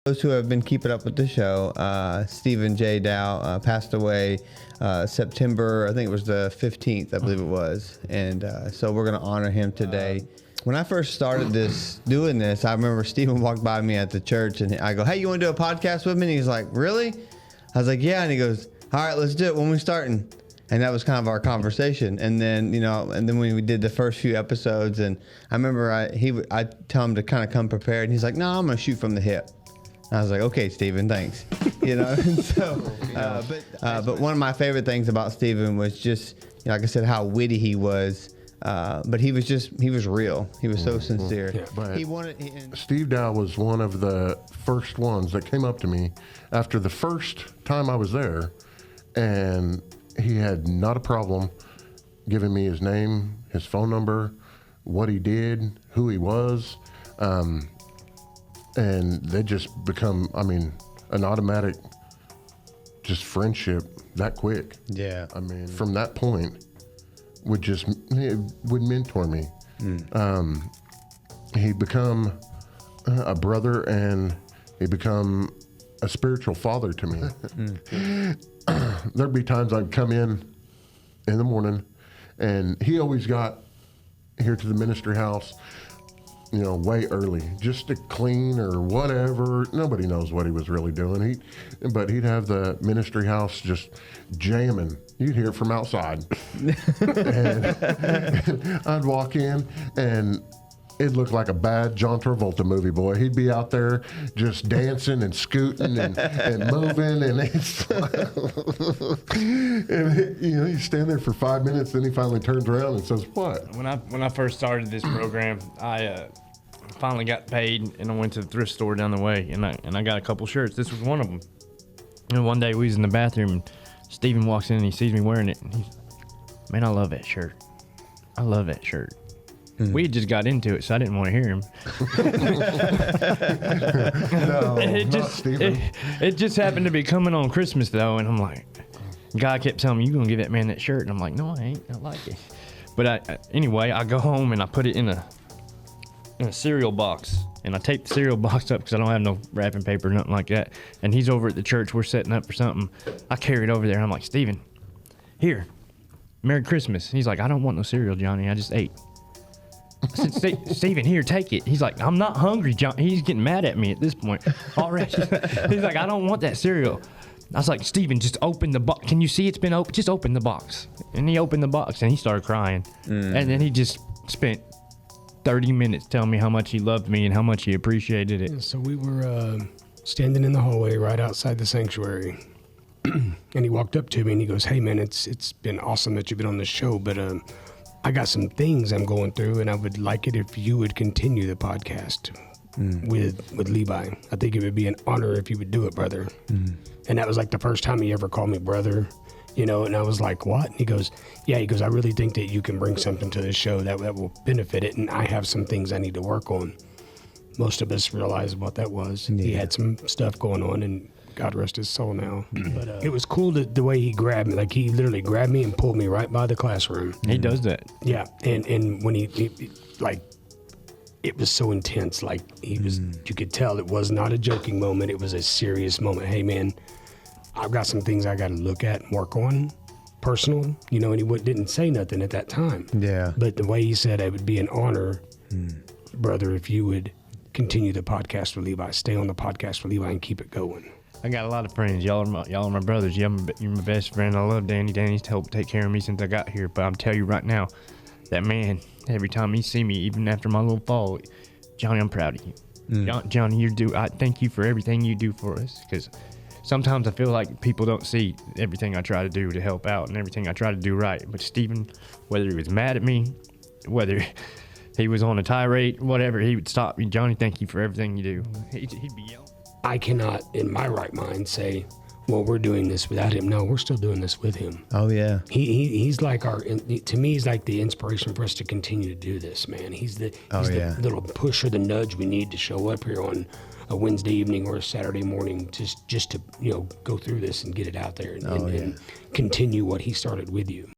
Those who have been keeping up with the show, Steven Jay Dow passed away September, I think it was the 15th, I believe it was. And so we're going to honor him today. When I first started doing this, I remember Steven walked by me at the church and I go, "Hey, you want to do a podcast with me?" And he's like, "Really?" I was like, "Yeah." And he goes, "All right, let's do it. When we starting?" And that was kind of our conversation. And then, when we did the first few episodes, and I remember I tell him to kind of come prepared, and he's like, "No, I'm going to shoot from the hip." I was like, "Okay, Steven, thanks." And so, but one of my favorite things about Steven was just, like I said, how witty he was. But he was real. He was so sincere. Yeah, but Steve Dow was one of the first ones that came up to me after the first time I was there, and he had not a problem giving me his name, his phone number, what he did, who he was. And they just become, an automatic just friendship that quick. Yeah. From that point, would mentor me. He become a brother, and he become a spiritual father to me. There'd be times I'd come in the morning, and he always got here to the ministry house way early, just to clean or whatever. Nobody knows what he was really doing. But he'd have the ministry house just jamming. You'd hear it from outside. And I'd walk in, and it looked like a bad John Travolta movie, boy. He'd be out there just dancing and scooting and moving, and he'd stand there for 5 minutes. Then he finally turns around and says, "What?" When I first started this program, I finally got paid, and I went to the thrift store down the way, and I got a couple shirts. This was one of them. And one day we was in the bathroom, and Steven walks in and he sees me wearing it, and he's, "Man, I love that shirt. I love that shirt." We had just got into it, so I didn't want to hear him. No, it just happened to be coming on Christmas, though, and I'm like, God kept telling me, "You gonna give that man that shirt?" And I'm like, "No, I ain't. I like it." But anyway, I go home and I put it in a cereal box, and I tape the cereal box up because I don't have no wrapping paper or nothing like that. And he's over at the church. We're setting up for something. I carry it over there, and I'm like, "Steven, here, Merry Christmas." And he's like, "I don't want no cereal, Johnny. I just ate." I said, "Steven, here, take it." He's like, "I'm not hungry, John." He's getting mad at me at this point already. He's like, "I don't want that cereal." I was like, "Steven, just open the box. Can you see it's been open? Just open the box." And he opened the box, and he started crying. And then he just spent 30 minutes telling me how much he loved me and how much he appreciated it. So we were standing in the hallway right outside the sanctuary. And he walked up to me and he goes, "Hey, man, it's been awesome that you've been on the show, but I got some things I'm going through, and I would like it if you would continue the podcast with Levi. I think it would be an honor if you would do it, brother." And that was like the first time he ever called me brother, and I was like, "What?" And he goes, "Yeah," he goes, "I really think that you can bring something to this show that will benefit it, and I have some things I need to work on." Most of us realized what that was. Yeah. He had some stuff going on, and God rest his soul now. But it was cool the way he grabbed me. Like, he literally grabbed me and pulled me right by the classroom. He does that. Yeah, and when he like, it was so intense. Like, he was, you could tell it was not a joking moment. It was a serious moment. "Hey, man, I've got some things I got to look at and work on, personal." And he didn't say nothing at that time. Yeah. But the way he said, "It would be an honor, brother, if you would continue the podcast with Levi, stay on the podcast with Levi, and keep it going." I got a lot of friends. Y'all are my brothers. You're my best friend. I love Danny. Danny's helped take care of me since I got here. But I'm telling you right now, that man, every time he see me, even after my little fall, "Johnny, I'm proud of you. Johnny, I thank you for everything you do for us." Because sometimes I feel like people don't see everything I try to do to help out and everything I try to do right. But Steven, whether he was mad at me, whether he was on a tirade, whatever, he would stop me. "Johnny, thank you for everything you do." He'd be yelling. I cannot, in my right mind, say, "Well, we're doing this without him." No, we're still doing this with him. Oh yeah. He's like to me, he's like the inspiration for us to continue to do this, man. He's the little push or the nudge we need to show up here on a Wednesday evening or a Saturday morning, just to go through this and get it out there and continue what he started with you.